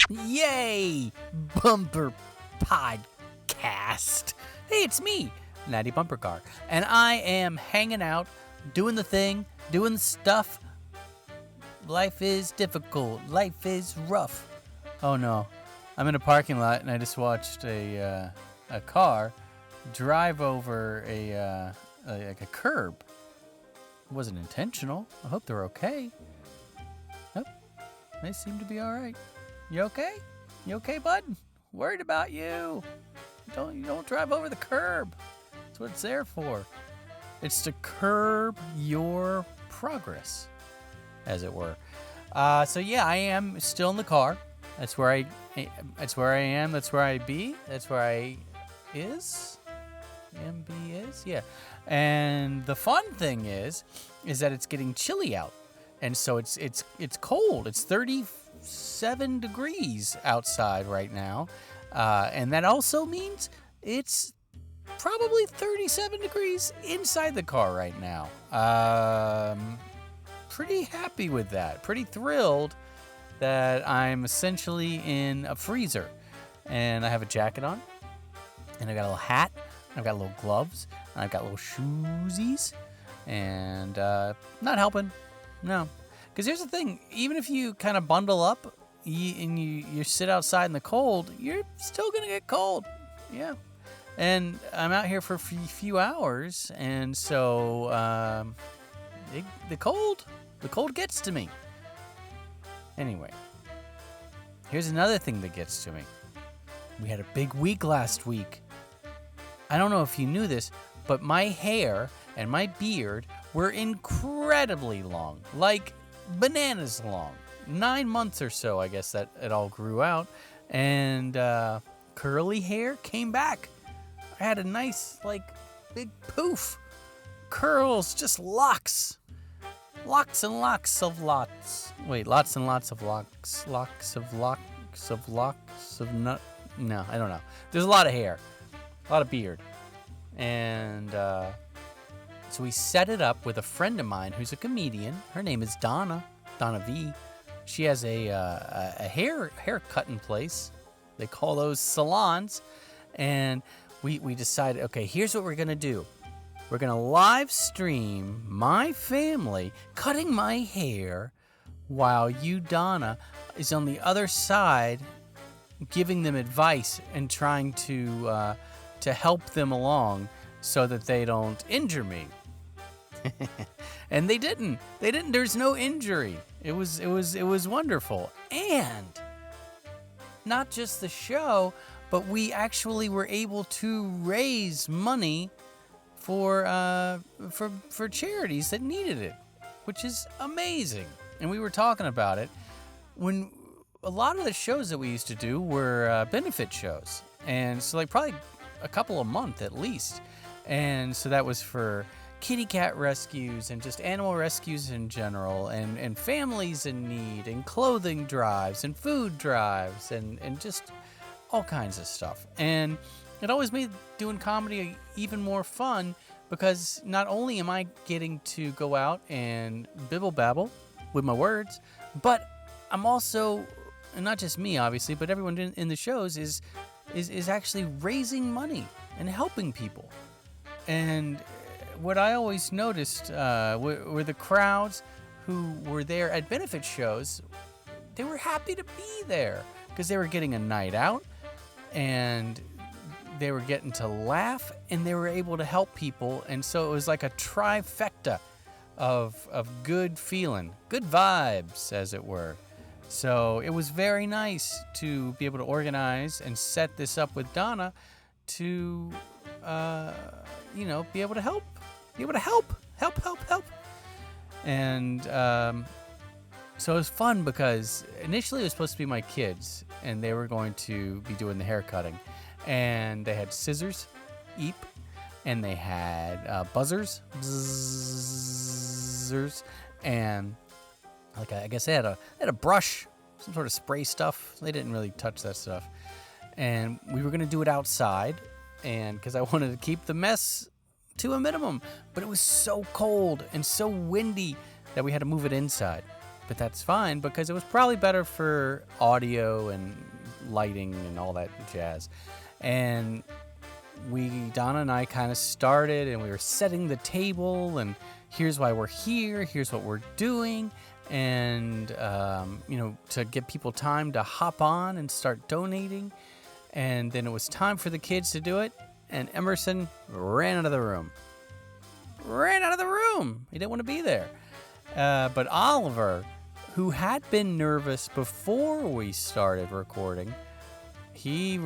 Yay! Bumper Podcast. Hey, it's me, Natty Bumper Car, and I am hanging out, doing the thing, doing the stuff. Life is difficult. Life is rough. Oh no, I'm in a parking lot and I just watched a car drive over a curb. It wasn't intentional. I hope they're okay. Nope, they seem to be all right. You okay? You okay, bud? Worried about you. You don't drive over the curb. That's what it's there for. It's to curb your progress, as it were. So yeah, I am still in the car. That's where I am. That's where I be. That's where I is. MB is. Yeah. And the fun thing is that it's getting chilly out, and so it's cold. It's 37 degrees outside right now, and that also means it's probably 37 degrees inside the car right now. Pretty happy with that. Pretty thrilled that I'm essentially in a freezer, and I have a jacket on, and I got a little hat, I've got little gloves, and I've got little shoesies, and not helping, no. Because here's the thing, even if you kind of bundle up and you sit outside in the cold, you're still going to get cold. Yeah. And I'm out here for a few hours, and so the cold gets to me. Anyway, here's another thing that gets to me. We had a big week last week. I don't know if you knew this, but my hair and my beard were incredibly long, like bananas long. 9 months or so, I guess, that it all grew out, and curly hair came back. I had a nice, big poof. Curls, just locks. Locks and locks of lots. Wait, lots and lots of locks. Locks of nut. No, I don't know. There's a lot of hair. A lot of beard. And so we set it up with a friend of mine who's a comedian. Her name is Donna V. She has a hair cutting place. They call those salons. And we decided, okay, here's what we're going to do. We're going to live stream my family cutting my hair while you, Donna, is on the other side giving them advice and trying to help them along so that they don't injure me. And they didn't. There's no injury. It was wonderful. And not just the show, but we actually were able to raise money for charities that needed it, which is amazing. And we were talking about it when a lot of the shows that we used to do were benefit shows, and so probably a couple a month at least. And so that was for kitty cat rescues and just animal rescues in general, and families in need, and clothing drives and food drives, and just all kinds of stuff. And it always made doing comedy even more fun, because not only am I getting to go out and bibble babble with my words, but I'm also, and not just me obviously, but everyone in the shows is actually raising money and helping people. And what I always noticed were the crowds who were there at benefit shows. They were happy to be there because they were getting a night out, and they were getting to laugh, and they were able to help people. And so it was like a trifecta of good feeling, good vibes, as it were. So it was very nice to be able to organize and set this up with Donna to, be able to help. Help. And so it was fun because initially it was supposed to be my kids, and they were going to be doing the hair cutting. And they had scissors, eep, and they had buzzers, and I guess they had a brush, some sort of spray stuff. They didn't really touch that stuff. And we were going to do it outside, and because I wanted to keep the mess to a minimum. But it was so cold and so windy that we had to move it inside. but that's fine because it was probably better for audio and lighting and all that jazz. And Donna and I kind of started, and we were setting the table, and here's why we're here, here's what we're doing, and to give people time to hop on and start donating. And then it was time for the kids to do it, and Emerson ran out of the room. He didn't want to be there. But Oliver, who had been nervous before we started recording, he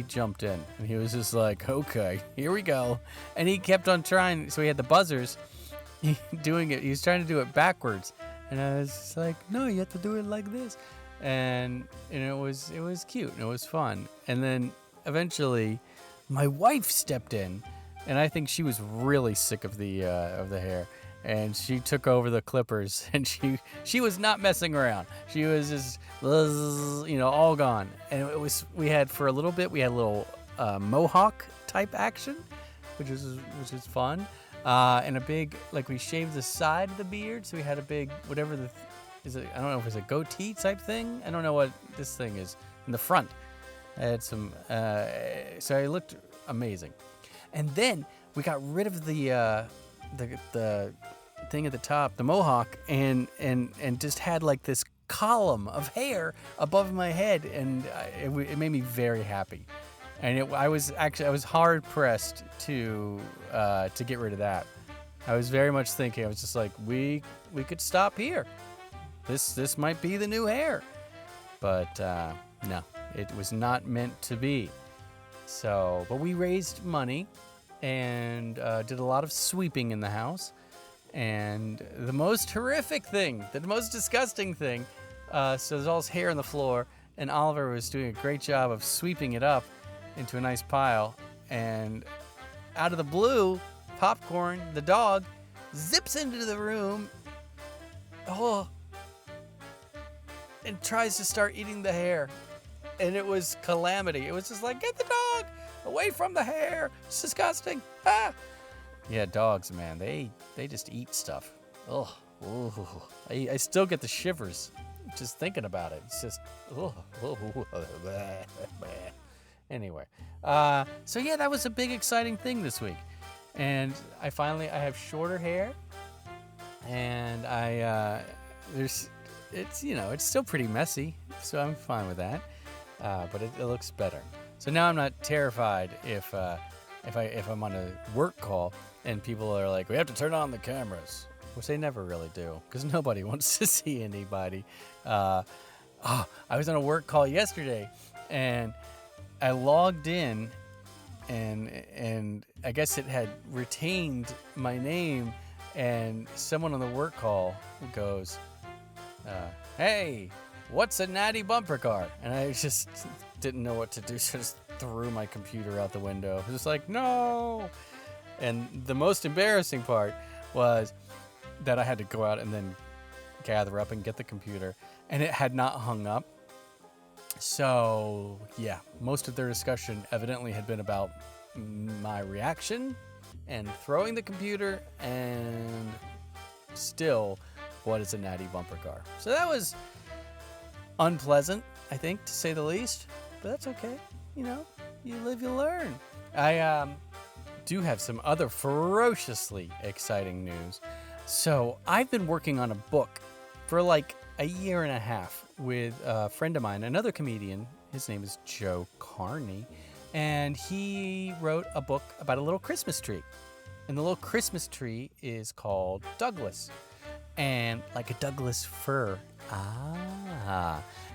jumped in, and he was just like, okay, here we go. And he kept on trying. So he had the buzzers doing it. He was trying to do it backwards. And I was just like, no, you have to do it like this. And it was cute and it was fun. And then eventually my wife stepped in, and I think she was really sick of the hair. And she took over the clippers, and she was not messing around. She was just, all gone. And we had for a little bit, we had a little mohawk type action, which is fun. And a big, we shaved the side of the beard, so we had a big, I don't know if it's a goatee type thing. I don't know what this thing is in the front. I had some, so I looked amazing. And then we got rid of the thing at the top, the mohawk, and just had this column of hair above my head, and it made me very happy. And I was hard pressed to get rid of that. I was very much thinking, I was just like, we could stop here. This might be the new hair, but no, it was not meant to be. So, but we raised money and did a lot of sweeping in the house. And the most horrific thing, the most disgusting thing, so there's all this hair on the floor, and Oliver was doing a great job of sweeping it up into a nice pile. And out of the blue, Popcorn, the dog, zips into the room, and tries to start eating the hair. And it was calamity. It was just like, get the dog away from the hair. It's disgusting. Ah! Yeah, dogs, man, they just eat stuff. Ugh. I still get the shivers just thinking about it. It's just, Anyway, so yeah, that was a big exciting thing this week. And I have shorter hair, and it's still pretty messy, so I'm fine with that. But it looks better. So now I'm not terrified if I'm on a work call and people are like, we have to turn on the cameras, which they never really do because nobody wants to see anybody. I was on a work call yesterday, and I logged in, and I guess it had retained my name, and someone on the work call goes, hey, what's a natty bumper car? And I just didn't know what to do, so I just threw my computer out the window. I was just like, no! And the most embarrassing part was that I had to go out and then gather up and get the computer, and it had not hung up. So, yeah, most of their discussion evidently had been about my reaction and throwing the computer, and still, what is a natty bumper car? So that was unpleasant, I think, to say the least, but that's okay. You live, you learn. I do have some other ferociously exciting news. So I've been working on a book for a year and a half with a friend of mine, another comedian. His name is Joe Carney, and he wrote a book about a little Christmas tree. And the little Christmas tree is called Douglas, and like a Douglas fir.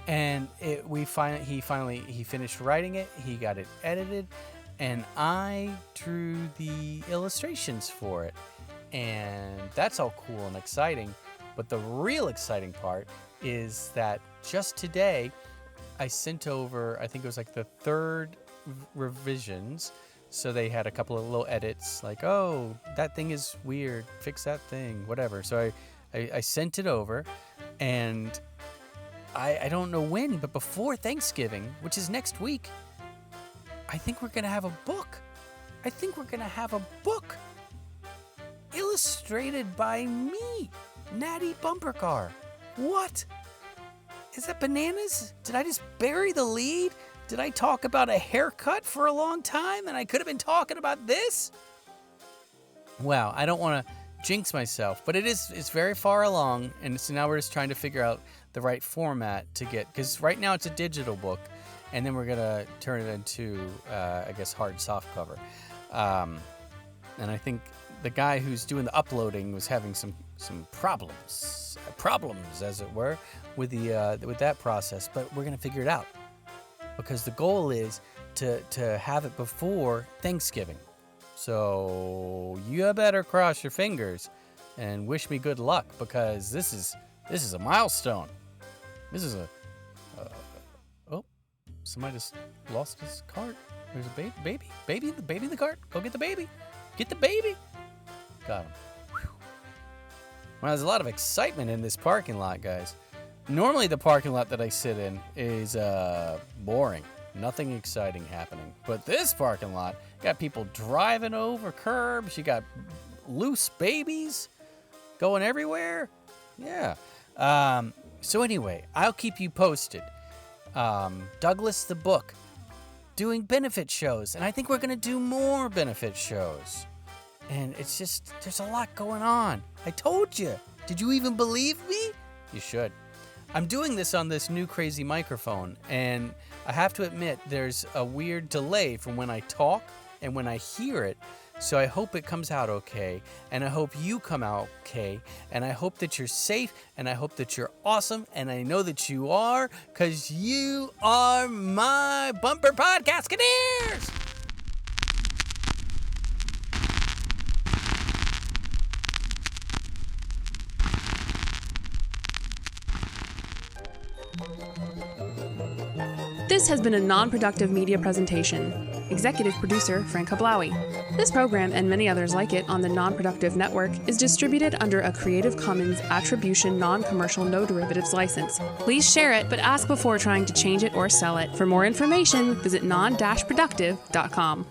And he finished writing it. He got it edited, and I drew the illustrations for it. And that's all cool and exciting. But the real exciting part is that just today, I sent over, I think it was the third revisions. So they had a couple of little edits, like, oh, that thing is weird, fix that thing, whatever. So I sent it over, and I don't know when, but before Thanksgiving, which is next week, I think we're going to have a book. Illustrated by me, Natty Bumper Car. What? Is that bananas? Did I just bury the lead? Did I talk about a haircut for a long time and I could have been talking about this? Well, I don't want to jinx myself, but it's very far along, and so now we're just trying to figure out the right format to get, because right now it's a digital book, and then we're going to turn it into, I guess, hard soft cover. And I think the guy who's doing the uploading was having some problems, as it were, with that process, but we're going to figure it out, because the goal is to have it before Thanksgiving. So you better cross your fingers and wish me good luck, because this is a milestone. This is oh, somebody just lost his cart. There's a baby in the cart. Go get the baby. Get the baby. Got him. Whew. Well, there's a lot of excitement in this parking lot, guys. Normally the parking lot that I sit in is boring. Nothing exciting happening. But this parking lot, got people driving over curbs. You got loose babies going everywhere. Yeah. So anyway, I'll keep you posted. Douglas the book doing benefit shows. And I think we're going to do more benefit shows. And it's just, there's a lot going on. I told you. Did you even believe me? You should. I'm doing this on this new crazy microphone, and I have to admit there's a weird delay from when I talk and when I hear it, so I hope it comes out okay, and I hope you come out okay, and I hope that you're safe, and I hope that you're awesome, and I know that you are, because you are my bumper podcastcaneers! This has been a non-productive media presentation. Executive producer, Frank Hablawi. This program and many others like it on the Non-Productive Network is distributed under a Creative Commons Attribution Non-Commercial No Derivatives license. Please share it, but ask before trying to change it or sell it. For more information, visit non-productive.com.